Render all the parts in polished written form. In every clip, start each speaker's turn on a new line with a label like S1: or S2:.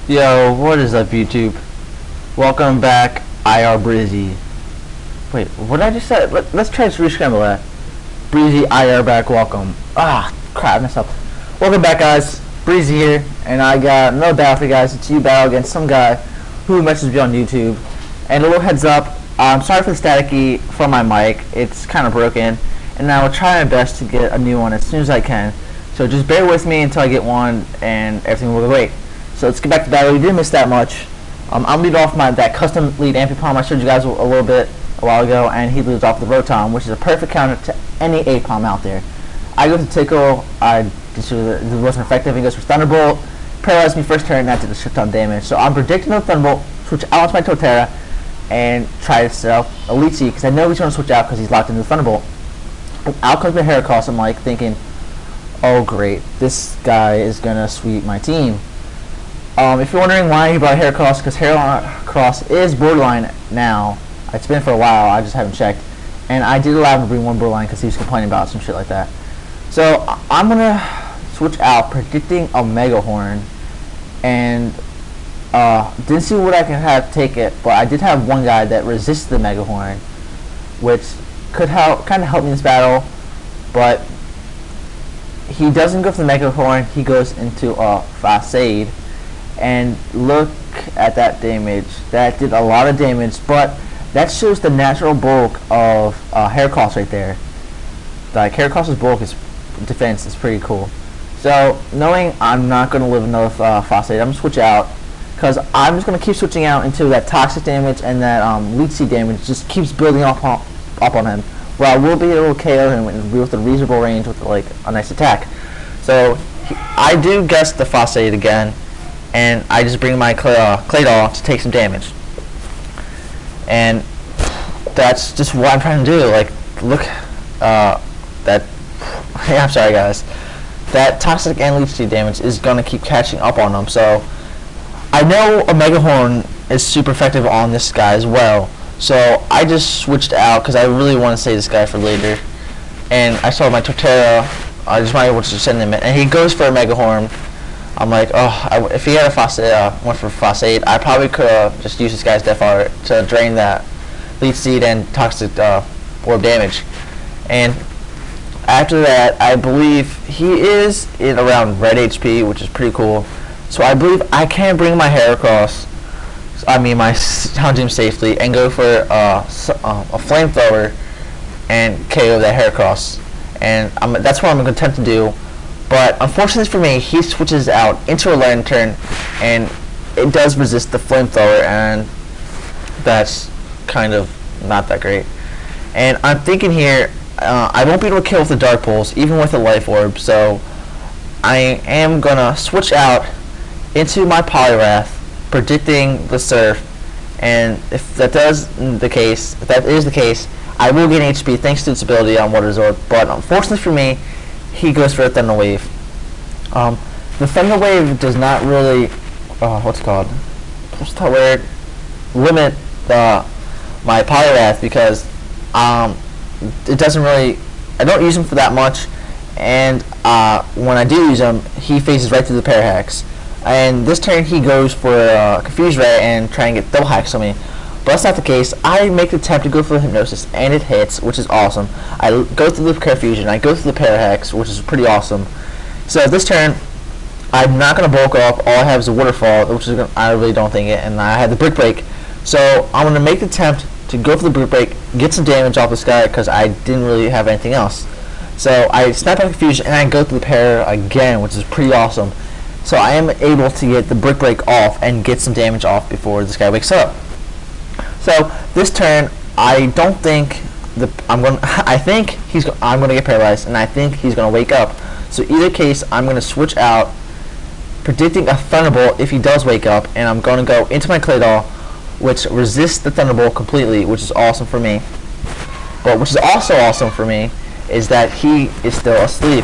S1: Yo, what is up, YouTube? Welcome back, IR Breezey. Wait, what did I just say? Let's try to rescramble that. Breezey, IR back, welcome. Ah, crap, I messed up. Welcome back, guys. Breezey here, and I got no battle for you guys. It's you battle against some guy who messaged me on YouTube. And a little heads up, I'm sorry for the staticky from my mic. It's kind of broken, and I will try my best to get a new one as soon as I can. So just bear with me until I get one, and everything will go great. So let's get back to battle. We didn't miss that much. I'm lead off that custom lead Ampipom I showed you guys a little bit a while ago, and he leads off the Rotom, which is a perfect counter to any Apom out there. I go to Tickle. It wasn't effective. He goes for Thunderbolt. Paralyzed me first turn, and that did a shit ton of damage. So I'm predicting the Thunderbolt, switch out to my Torterra, and try to set up a Leech Seed, because I know he's going to switch out because he's locked into the Thunderbolt. And out comes my Heracross. I'm like thinking, oh great, this guy is going to sweep my team. If you're wondering why he brought Heracross, because Heracross is borderline now. It's been for a while, I just haven't checked. And I did allow him to bring one borderline because he was complaining about some shit like that. So I'm going to switch out, predicting a Mega Horn. And didn't see what I can have take it, but I did have one guy that resists the Mega Horn, which could kind of help me in this battle. But he doesn't go for the Mega Horn, he goes into a Facade. And look at that damage. That did a lot of damage, but that shows the natural bulk of Heracross right there. Like, Heracross's bulk is defense is pretty cool. So knowing I'm not going to live another Facade, I'm going to switch out, because I'm just going to keep switching out until that toxic damage and that Leech Seed damage just keeps building up on him, where I will be able to KO him with a reasonable range with like a nice attack. So I do guess the Facade again, and I just bring my Claydol to take some damage. And that's just what I'm trying to do. Like, look, yeah, I'm sorry guys. That Toxic and Leech Seed damage is going to keep catching up on them. So I know a Mega Horn is super effective on this guy as well. So I just switched out because I really want to save this guy for later. And I saw my Torterra, I just might able to send him in, and he goes for a Mega Horn. I'm like, oh, if he had a Facade, went for Facade, I probably could have just used this guy's Death Art to drain that Leech Seed and Toxic Orb damage. And after that, I believe he is in around red HP, which is pretty cool. So I believe I can bring my Heracross, my Houndoom safely, and go for a Flamethrower and KO that Heracross. And that's what I'm going to attempt to do. But unfortunately for me, he switches out into a Lantern, and it does resist the Flamethrower, and that's kind of not that great. And I'm thinking here, I won't be able to kill with the Dark Pulse, even with a Life Orb, so I am going to switch out into my Poliwrath, predicting the Surf, and if that is the case, I will gain HP thanks to its ability on Water Absorb, but unfortunately for me, he goes for a Thunder Wave. The Thunder Wave does not really, what's that word? Limit my Poliwrath, because it doesn't really, I don't use him for that much, and when I do use him, he phases right through the Parahax. And this turn he goes for Confuse Ray and try and get double hacks on me. But that's not the case. I make the attempt to go for the Hypnosis, and it hits, which is awesome. I go through the Confusion, I go through the Parahax, which is pretty awesome. So this turn, I'm not going to bulk up. All I have is a Waterfall, which is I really don't think it, and I have the Brick Break. So I'm going to make the attempt to go for the Brick Break, get some damage off this guy, because I didn't really have anything else. So I snap out Confusion, and I go through the Para again, which is pretty awesome. So I am able to get the Brick Break off and get some damage off before this guy wakes up. So this turn, I don't think I'm going to get paralyzed, and I think he's going to wake up. So either case, I'm going to switch out, predicting a Thunderbolt if he does wake up, and I'm going to go into my Claydol, which resists the Thunderbolt completely, which is awesome for me. But which is also awesome for me is that he is still asleep.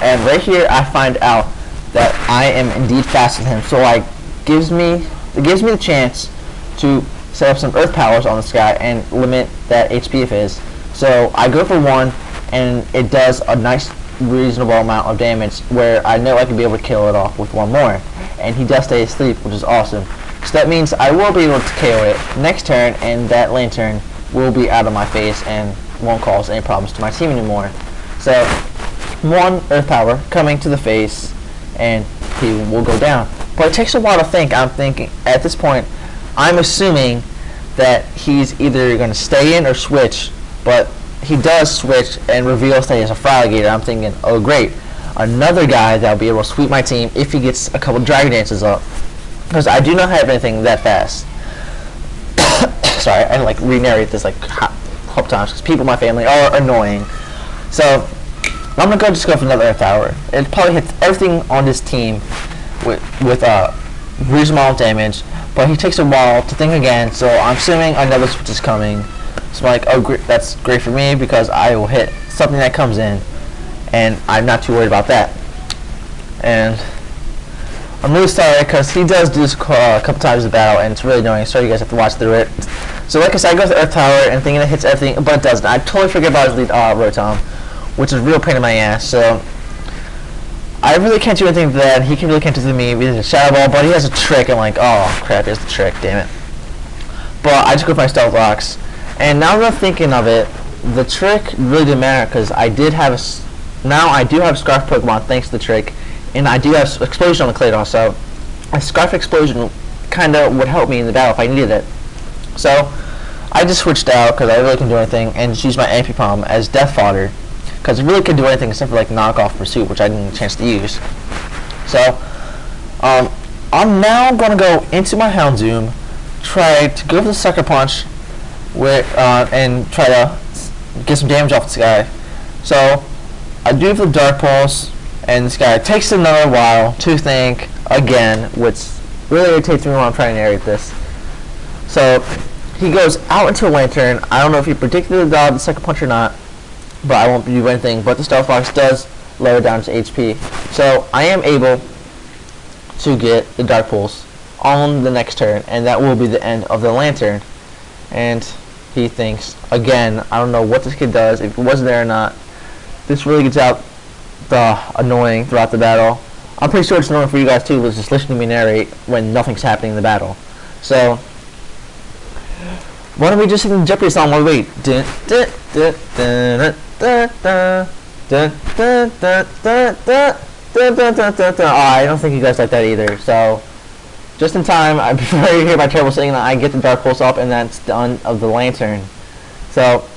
S1: And right here, I find out that I am indeed faster than him. So it gives me the chance to set up some Earth Powers on this guy and limit that HP of his. So I go for one, and it does a nice reasonable amount of damage where I know I can be able to kill it off with one more. and he does stay asleep, which is awesome. So that means I will be able to KO it next turn, and that lantern will be out of my face and won't cause any problems to my team anymore. So 1 Earth Power coming to the face, and he will go down. But it takes a while to think. I'm thinking at this point, I'm assuming that he's either going to stay in or switch, but he does switch and reveals that he has a Fraligator. I'm thinking, oh great, another guy that will be able to sweep my team if he gets a couple Dragon Dances up, because I do not have anything that fast. Sorry, I like re-narrate this like a couple times because people in my family are annoying. So I'm gonna just go for another Earth Power. It probably hits everything on this team with reasonable damage, but he takes a while to think again. So I'm assuming another switch is coming. So I'm like, oh, that's great for me because I will hit something that comes in, and I'm not too worried about that. And I'm really sorry because he does do this a couple times in battle, and it's really annoying. So you guys have to watch through it. So like I said, I go to the Earth Tower and thinking it hits everything, but it doesn't. I totally forget about his lead Rotom, which is a real pain in my ass. So I really can't do anything to that. He really can't do anything to me. He has a Shadow Ball, but he has a trick. I'm like, oh crap, he has the trick, damn it. But I just go for my Stealth Rocks. And now that I'm thinking of it, the trick really didn't matter because I do have a Scarf Pokemon thanks to the trick, and I do have Explosion on the Claydol, so a Scarf Explosion kind of would help me in the battle if I needed it. So I just switched out because I really couldn't do anything and just used my Ampipom as Death Fodder because it really couldn't do anything except for like knock off Pursuit, which I didn't get a chance to use. So I'm now going to go into my Houndoom, try to go for the Sucker Punch, and try to get some damage off this guy. So I do for the Dark Pulse, and this guy takes another while to think again, which really irritates me when I'm trying to narrate this. So he goes out into a Lantern. I don't know if he predicted the Sucker Punch or not, but I won't do anything. But the Stealth Fox does lower down his HP, so I am able to get the Dark Pulse on the next turn, and that will be the end of the Lantern. And he thinks again. I don't know what this kid does, if he wasn't there or not. This really gets out the annoying throughout the battle. I'm pretty sure it's annoying for you guys too, just listening to me narrate when nothing's happening in the battle. So why don't we just sing the Jeopardy song while we wait? I don't think you guys like that either. So just in time, before you hear my terrible singing, I get the Dark Pulse up, and that's done of the Lantern. So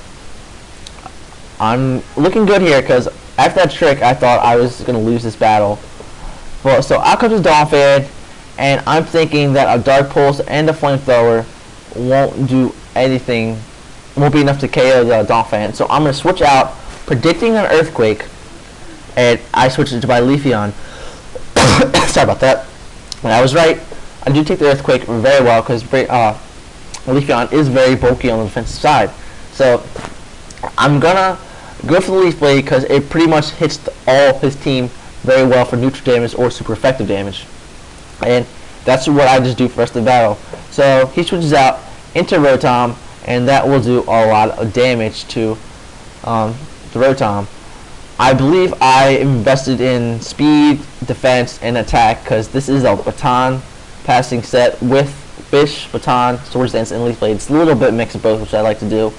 S1: I'm looking good here because after that trick, I thought I was going to lose this battle. Well, so out comes the Donphan, and I'm thinking that a Dark Pulse and a Flamethrower won't do anything, won't be enough to KO the Donphan. So I'm going to switch out, predicting an Earthquake, and I switched it to my Leafeon. Sorry about that. And I was right. I do take the Earthquake very well because Leafeon is very bulky on the defensive side. So I'm gonna go for the Leaf Blade because it pretty much hits all his team very well for neutral damage or super effective damage. And that's what I just do for the rest of the battle. So he switches out into Rotom, and that will do a lot of damage to the Rotom. I believe I invested in speed, defense, and attack because this is a baton passing set with Fish, Baton, Swords Dance, and Leaf Blade. It's a little bit mix of both, which I like to do.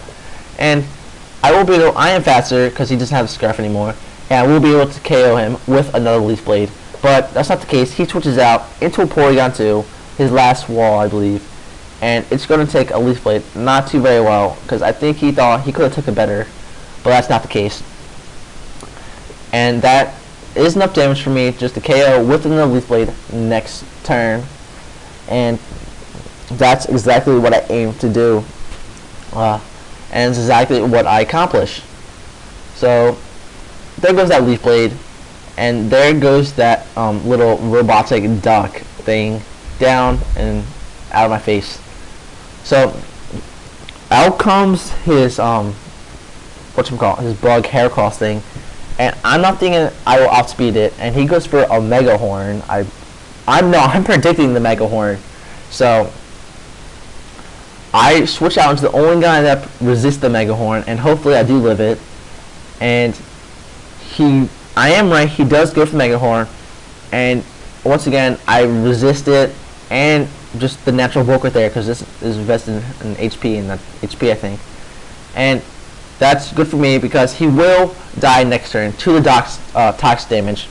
S1: And I will be able, I am faster because he doesn't have the Scarf anymore, and I will be able to KO him with another Leaf Blade. But that's not the case. He switches out into a Porygon 2, his last wall, I believe, and it's going to take a Leaf Blade not too very well because I think he thought he could have took it better, but that's not the case. And that is enough damage for me just to KO with another Leaf Blade next turn. And that's exactly what I aim to do, and it's exactly what I accomplish. So there goes that Leaf Blade, and there goes that little robotic duck thing down and out of my face. So out comes his his bug hair cross thing, and I'm not thinking I will outspeed it, and he goes for a Mega Horn. I'm predicting the Mega Horn. So I switch out into the only guy that resists the Mega Horn, and hopefully I do live it. And I am right, he does go for the Mega Horn, and once again, I resist it, and just the natural bulk right there, because this is invested in HP, and not HP, I think. And that's good for me, because he will die next turn to the toxic damage.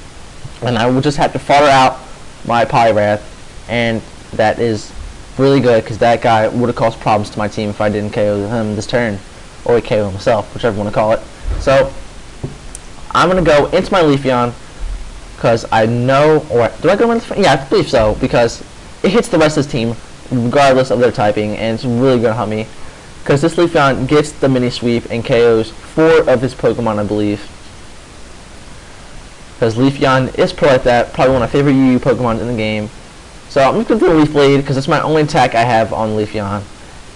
S1: And I will just have to fodder out my Poliwrath, and that is really good, because that guy would have caused problems to my team if I didn't KO him this turn, or KO himself, whichever you want to call it. So I'm going to go into my Leafeon, because I know, or do I go into, yeah, I believe so, because it hits the rest of his team, regardless of their typing, and it's really going to help me, because this Leafeon gets the mini sweep and KOs 4 of his Pokemon, I believe. Because Leafeon is pro like that, probably one of my favorite UU Pokemon in the game. So I'm just going to do a Leaf Blade, because it's my only attack I have on Leafeon,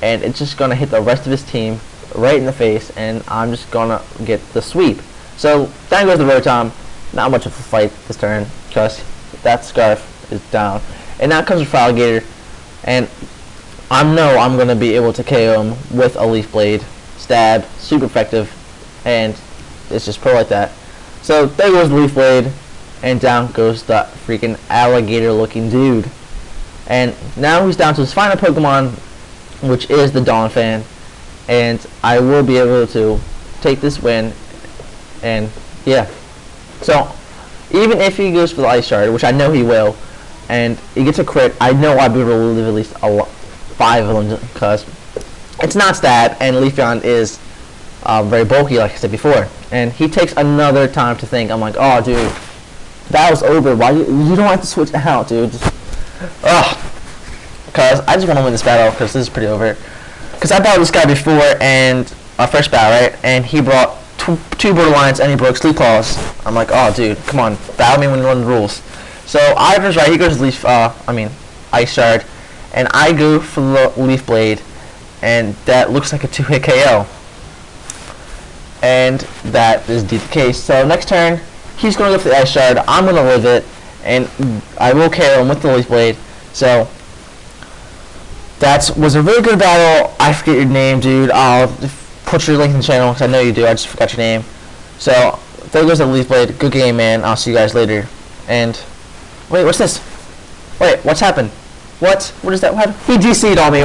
S1: and it's just going to hit the rest of his team right in the face, and I'm just going to get the sweep. So down goes the Rotom. Not much of a fight this turn, because that Scarf is down. And now comes the Alligator, and I know I'm going to be able to KO him with a Leaf Blade. Stab, super effective, and it's just pro like that. So there goes the Leaf Blade, and down goes the freaking alligator looking dude. And now he's down to his final Pokemon, which is the Donphan, and I will be able to take this win, and yeah. So even if he goes for the Ice Shard, which I know he will, and he gets a crit, I know I'll be able to live at least 5 of them, because it's not stab, and Leafeon is very bulky, like I said before. And he takes another time to think. I'm like, oh, dude, that was over. Why you don't have to switch out, dude? Because I just want to win this battle, because this is pretty over. Because I battled this guy before, and our first battle, right? And he brought two Borderlines, and he broke Sleep Claws. I'm like, oh, dude, come on, battle me when you run the rules. So Ivor's right. He goes Ice Shard, and I go for the Leaf Blade, and that looks like a 2-hit KO. And that is the case. So next turn, he's going to go for the Ice Shard. I'm going to live it, and I will KO him with the Leaf Blade. So that was a really good battle. I forget your name, dude. I'll put your link in the channel, because I know you do. I just forgot your name. So there goes the Leaf Blade. Good game, man. I'll see you guys later. And wait, what's this? Wait, what's happened? What is that? What happened? He DC'd on me.